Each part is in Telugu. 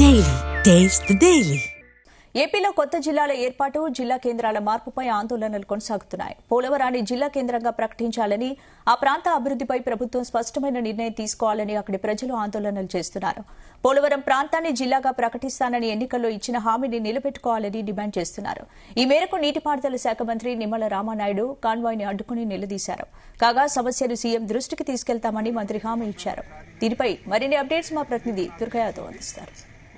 Daily. Taste the Daily. ఏపీలో కొత్త జిల్లాల ఏర్పాటు, జిల్లా కేంద్రాల మార్పుపై ఆందోళనలు కొనసాగుతున్నాయి. పోలవరాన్ని జిల్లా కేంద్రంగా ప్రకటించాలని, ఆ ప్రాంత అభివృద్ధిపై ప్రభుత్వం స్పష్టమైన నిర్ణయం తీసుకోవాలని అక్కడి ప్రజలు ఆందోళనలు చేస్తున్నారు. పోలవరం ప్రాంతాన్ని జిల్లాగా ప్రకటిస్తానని ఎన్నికల్లో ఇచ్చిన హామీని నిలబెట్టుకోవాలని డిమాండ్ చేస్తున్నారు. ఈ మేరకు నీటిపారుదల శాఖ మంత్రి నిమ్మల రామానాయుడు కాన్వాయ్ని అడ్డుకుని నిలదీశారు. కాగా సమస్యను సీఎం దృష్టికి తీసుకెళ్తామని మంత్రి హామీ ఇచ్చారు. దీనిపై మరిన్ని అప్డేట్స్ మా ప్రతినిధి దుర్గయాదవ్ అందిస్తారు.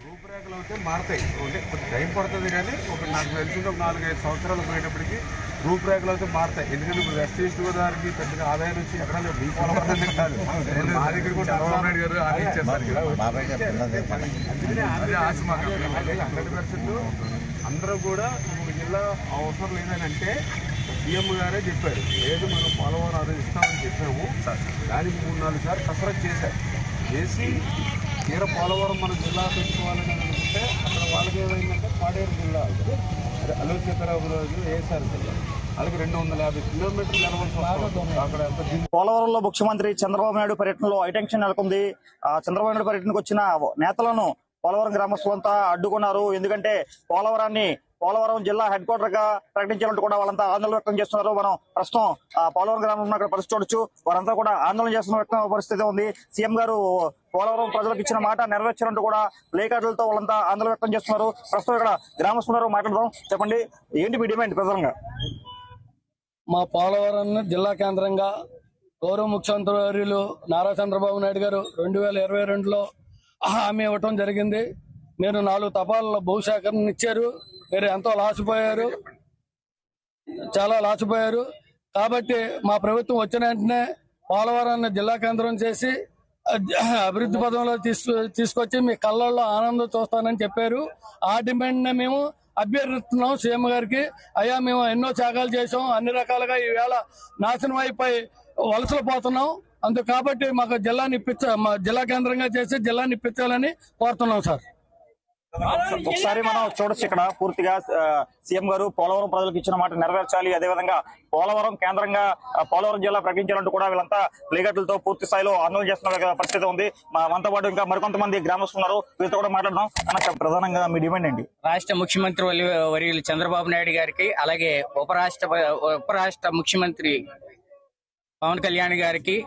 రూపురేఖలు అయితే మారుతాయి, అంటే కొంచెం టైం పడుతుంది, కానీ నాకు తెలిసింది 4-5 సంవత్సరాలు పోయేటప్పటికి రూపురేఖలు అయితే మారుతాయి. ఎందుకంటే ఇప్పుడు వెస్ట్ ఈస్ట్ గోదావరికి పెద్దగా ఆదాయం వచ్చి ఎక్కడ లేదు, మీ పోలవరం కాదు, మా దగ్గర కూడా చంద్రబాబు నాయుడు గారు అదే ఆశ మాకు 100% అందరూ కూడా ఒక జిల్లా అవసరం లేదని అంటే సీఎం గారే చెప్పారు. లేదు మనం పోలవరం అది ఇస్తామని చెప్పాము, దానికి 3-4 సార్లు కసరత్తు చేసి తీర పోలవరం మన జిల్లా పెట్టుకోవాలని అనుకుంటే అక్కడ వాళ్ళకి ఏమైందంటే పాడేరు జిల్లా అల్లూరు సీతారామరాజు ఏఎస్ఆర్ జిల్లా వాళ్ళకి 250 కిలోమీటర్లు వెళ్ళవలసి అక్కడ. పోలవరంలో ముఖ్యమంత్రి చంద్రబాబు నాయుడు పర్యటనలో హైటెన్షన్ నెలకొంది. చంద్రబాబు నాయుడు పర్యటనకు వచ్చిన నేతలను పోలవరం గ్రామస్తులంతా అడ్డుకున్నారు. ఎందుకంటే పోలవరం జిల్లా హెడ్ క్వార్టర్ గా ప్రకటించాలంటూ కూడా వాళ్ళంతా ఆందోళన వ్యక్తం చేస్తున్నారు. మనం ప్రస్తుతం పోలవరం గ్రామంలో అక్కడ పరిస్థితి చూడొచ్చు. వారంతా కూడా ఆందోళన చేస్తున్న పరిస్థితి ఉంది. సీఎం గారు పోలవరం ప్రజలకు ఇచ్చిన మాట నెరవేర్చారంటూ కూడా ప్లేకార్డులతో వాళ్ళంతా ఆందోళన వ్యక్తం చేస్తున్నారు. ప్రస్తుతం ఇక్కడ గ్రామస్తున్నారు, మాట్లాడదాం. చెప్పండి, ఏంటి మీ డిమాండ్ ప్రధానంగా? మా పోలవరాన్ని జిల్లా కేంద్రంగా గౌరవ ముఖ్యమంత్రి వర్యులు నారా చంద్రబాబు నాయుడు గారు 2022లో హామీ ఇవ్వటం జరిగింది. మీరు 4 తపాల భూసేకరణ ఇచ్చారు. మీరు ఎంతో చాలా లాసిపోయారు. కాబట్టి మా ప్రభుత్వం వచ్చిన వెంటనే పోలవరాన్ని జిల్లా కేంద్రం చేసి అభివృద్ధి పదంలో తీసుకొచ్చి మీ కళ్ళల్లో ఆనందం చూస్తానని చెప్పారు. ఆ డిమాండ్ మేము అభ్యర్థిస్తున్నాం సీఎం గారికి. అయ్యా, మేము ఎన్నో త్యాగాలు చేసాం, అన్ని రకాలుగా ఈవేళ నాశనం అయిపోయి వలసలు పోతున్నాం. అందుకు కాబట్టి మాకు జిల్లా కేంద్రంగా చేసి జిల్లాని ఇప్పించాలని కోరుతున్నాం సార్. ఒకసారి మనం చూడొచ్చు, ఇక్కడ పూర్తిగా సీఎం గారు పోలవరం ప్రజలకు ఇచ్చిన మాట నెరవేర్చాలి, అదేవిధంగా పోలవరం కేంద్రంగా పోలవరం జిల్లా ప్రకటించాలంటూ కూడా వీళ్ళంతా ప్లేగట్లతో పూర్తి స్థాయిలో ఆందోళన చేస్తున్న పరిస్థితి ఉంది. మనతో పాటు ఇంకా మరికొంతమంది గ్రామస్తులు ఉన్నారు, వీళ్ళతో కూడా మాట్లాడదాం. ప్రధానంగా మీ డిమాండ్ ఏంటి? రాష్ట్ర ముఖ్యమంత్రి వర్యులు చంద్రబాబు నాయుడు గారికి, అలాగే ఉపరాష్ట్ర ముఖ్యమంత్రి పవన్ కళ్యాణ్ గారికి,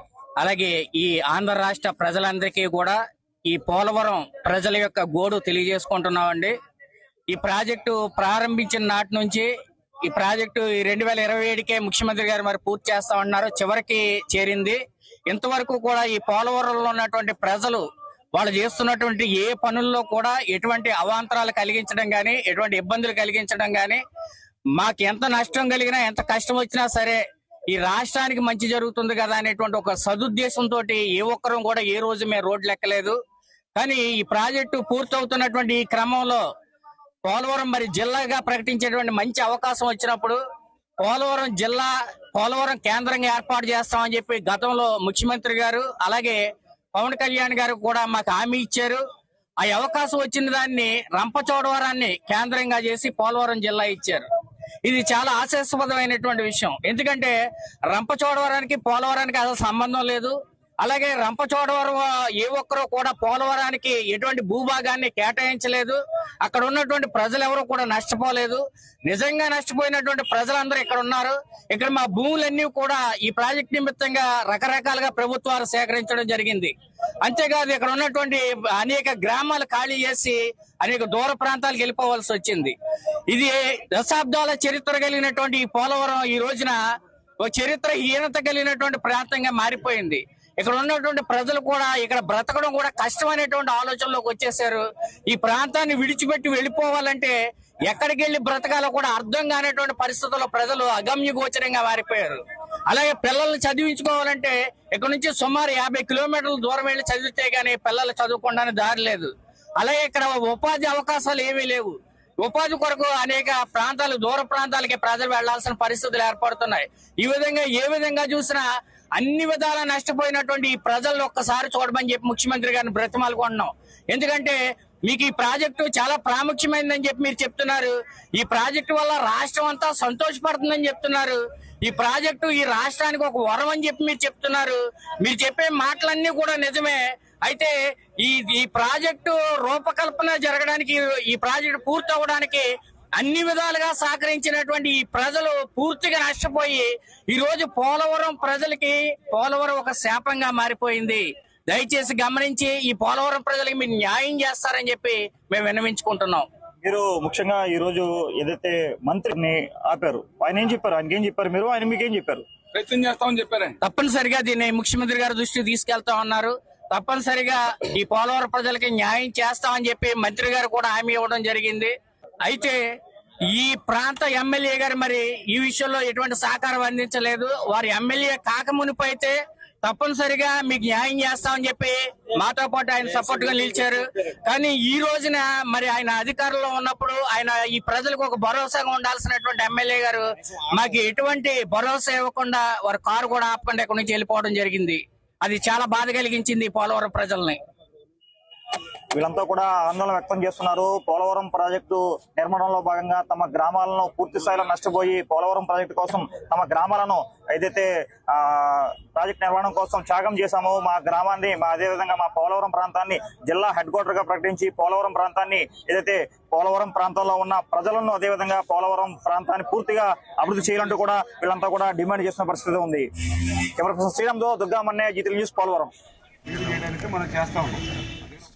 అలాగే ఈ ఆంధ్ర రాష్ట్ర ప్రజలందరికీ కూడా ఈ పోలవరం ప్రజల యొక్క గోడు తెలియజేసుకుంటున్నామండి. ఈ ప్రాజెక్టు ప్రారంభించిన నాటి నుంచి ఈ ప్రాజెక్టు 2027కే ముఖ్యమంత్రి గారు మరి పూర్తి చేస్తామన్నారు, చివరికి చేరింది. ఇంతవరకు కూడా ఈ పోలవరంలో ఉన్నటువంటి ప్రజలు వాళ్ళు చేస్తున్నటువంటి ఏ పనుల్లో కూడా ఎటువంటి అవాంతరాలు కలిగించడం గానీ, ఎటువంటి ఇబ్బందులు కలిగించడం గానీ, మాకు ఎంత నష్టం కలిగినా, ఎంత కష్టం వచ్చినా సరే ఈ రాష్ట్రానికి మంచి జరుగుతుంది కదా అనేటువంటి ఒక సదుద్దేశంతో ఏ ఒక్కరూ కూడా ఏ రోజు మేము రోడ్లు ఎక్కలేదు. కానీ ఈ ప్రాజెక్టు పూర్తవుతున్నటువంటి ఈ క్రమంలో పోలవరం మరి జిల్లాగా ప్రకటించేటువంటి మంచి అవకాశం వచ్చినప్పుడు పోలవరం కేంద్రంగా ఏర్పాటు చేస్తామని చెప్పి గతంలో ముఖ్యమంత్రి గారు అలాగే పవన్ కళ్యాణ్ గారు కూడా మాకు హామీ ఇచ్చారు. ఆ అవకాశం వచ్చిన దాన్ని రంపచోడవరాన్ని కేంద్రంగా చేసి పోలవరం జిల్లా ఇచ్చారు. ఇది చాలా ఆశాస్పదమైనటువంటి విషయం. ఎందుకంటే రంపచోడవరానికి పోలవరానికి అసలు సంబంధం లేదు. అలాగే రంపచోడవరం ఏ ఒక్కరూ కూడా పోలవరానికి ఎటువంటి భూభాగాన్ని కేటాయించలేదు. అక్కడ ఉన్నటువంటి ప్రజలు ఎవరు కూడా నష్టపోలేదు. నిజంగా నష్టపోయినటువంటి ప్రజలందరూ ఇక్కడ ఉన్నారు. ఇక్కడ మా భూములన్నీ కూడా ఈ ప్రాజెక్ట్ నిమిత్తంగా రకరకాలుగా ప్రభుత్వాలు సేకరించడం జరిగింది. అంతేకాదు ఇక్కడ ఉన్నటువంటి అనేక గ్రామాలు ఖాళీ చేసి అనేక దూర ప్రాంతాలకు వెళ్ళిపోవాల్సి వచ్చింది. ఇది దశాబ్దాల చరిత్ర కలిగినటువంటి ఈ పోలవరం ఈ రోజున ఒక చరిత్రహీనత కలిగినటువంటి ప్రాంతంగా మారిపోయింది. ఇక్కడ ఉన్నటువంటి ప్రజలు కూడా ఇక్కడ బ్రతకడం కూడా కష్టమైనటువంటి ఆలోచనలోకి వచ్చేసారు. ఈ ప్రాంతాన్ని విడిచిపెట్టి వెళ్ళిపోవాలంటే ఎక్కడికి వెళ్లి బ్రతకాలో కూడా అర్థం కానిటువంటి పరిస్థితుల్లో ప్రజలు అగమ్య గోచరంగా మారిపోయారు. అలాగే పిల్లల్ని చదివించుకోవాలంటే ఇక్కడ నుంచి సుమారు 50 కిలోమీటర్ల దూరం వెళ్లి చదివితే గానీ పిల్లలు చదువుకోవడానికి దారి లేదు. అలాగే ఇక్కడ ఉపాధి అవకాశాలు ఏమీ లేవు. ఉపాధి కొరకు అనేక ప్రాంతాలు, దూర ప్రాంతాలకి ప్రజలు వెళ్లాల్సిన పరిస్థితులు ఏర్పడుతున్నాయి. ఈ విధంగా ఏ విధంగా చూసినా అన్ని విధాలా నష్టపోయినటువంటి ఈ ప్రజలను ఒక్కసారి చూడమని చెప్పి ముఖ్యమంత్రి గారిని బ్రతిమాలుకుంటున్నాం. ఎందుకంటే మీకు ఈ ప్రాజెక్టు చాలా ప్రాముఖ్యమైనదని చెప్పి మీరు చెప్తున్నారు. ఈ ప్రాజెక్టు వల్ల రాష్ట్రం అంతా సంతోషపడుతుందని చెప్తున్నారు. ఈ ప్రాజెక్టు ఈ రాష్ట్రానికి ఒక వరం అని చెప్పి మీరు చెప్తున్నారు. మీరు చెప్పే మాటలన్నీ కూడా నిజమే. అయితే ఈ ప్రాజెక్టు రూపకల్పన జరగడానికి, ఈ ప్రాజెక్టు పూర్తి అవ్వడానికి అన్ని విధాలుగా సహకరించినటువంటి ఈ ప్రజలు పూర్తిగా నష్టపోయి ఈ రోజు పోలవరం ప్రజలకి పోలవరం ఒక శాపంగా మారిపోయింది. దయచేసి గమనించి ఈ పోలవరం ప్రజలకి మీరు న్యాయం చేస్తారని చెప్పి మేము విన్నవించుకుంటున్నాం. మీరు ముఖ్యంగా ఈ రోజు ఏదైతే మంత్రిని ఆపారు, ఆయన ఏం చెప్పారు? ఆయనకేం చెప్పారు మీరు? ఆయన మీకేం చెప్పారు? ప్రయత్నం చేస్తామని చెప్పారు. తప్పనిసరిగా దీన్ని ముఖ్యమంత్రి గారి దృష్టికి తీసుకెళ్తా ఉన్నారు. తప్పనిసరిగా ఈ పోలవరం ప్రజలకి న్యాయం చేస్తామని చెప్పి మంత్రి గారు కూడా హామీ ఇవ్వడం జరిగింది. అయితే ఈ ప్రాంత ఎమ్మెల్యే గారు మరి ఈ విషయంలో ఎటువంటి సహకారం అందించలేదు. వారి ఎమ్మెల్యే కాకమునిపు అయితే తప్పనిసరిగా మీకు న్యాయం చేస్తామని చెప్పి మాతో పాటు ఆయన సపోర్ట్ గా నిలిచారు. కానీ ఈ రోజున మరి ఆయన అధికారంలో ఉన్నప్పుడు ఆయన ఈ ప్రజలకు ఒక భరోసాగా ఉండాల్సినటువంటి ఎమ్మెల్యే గారు మాకు ఎటువంటి భరోసా ఇవ్వకుండా వారి కారు కూడా ఆపకుండా ఇక్కడి నుంచి వెళ్ళిపోవడం జరిగింది. అది చాలా బాధ కలిగించింది పోలవరం ప్రజల్ని. వీళ్ళంతా కూడా ఆందోళన వ్యక్తం చేస్తున్నారు. పోలవరం ప్రాజెక్టు నిర్మాణంలో భాగంగా తమ గ్రామాలను పూర్తి స్థాయిలో నష్టపోయి పోలవరం ప్రాజెక్టు కోసం తమ గ్రామాలను ఏదైతే ప్రాజెక్ట్ నిర్మాణం కోసం త్యాగం చేశామో, మా గ్రామాన్ని అదేవిధంగా మా పోలవరం ప్రాంతాన్ని జిల్లా హెడ్ క్వార్టర్ గా ప్రకటించి పోలవరం ప్రాంతాన్ని ఏదైతే పోలవరం ప్రాంతంలో ఉన్న ప్రజలను అదేవిధంగా పోలవరం ప్రాంతాన్ని పూర్తిగా అభివృద్ధి చేయాలంటూ కూడా వీళ్ళంతా కూడా డిమాండ్ చేస్తున్న పరిస్థితి ఉంది. కెమెరా పర్సన్ శ్రీరామ్తో దుర్గా మన్నయ్య, GT న్యూస్, పోలవరం. చేయడానికి మనం చేస్తా ఉన్నాం.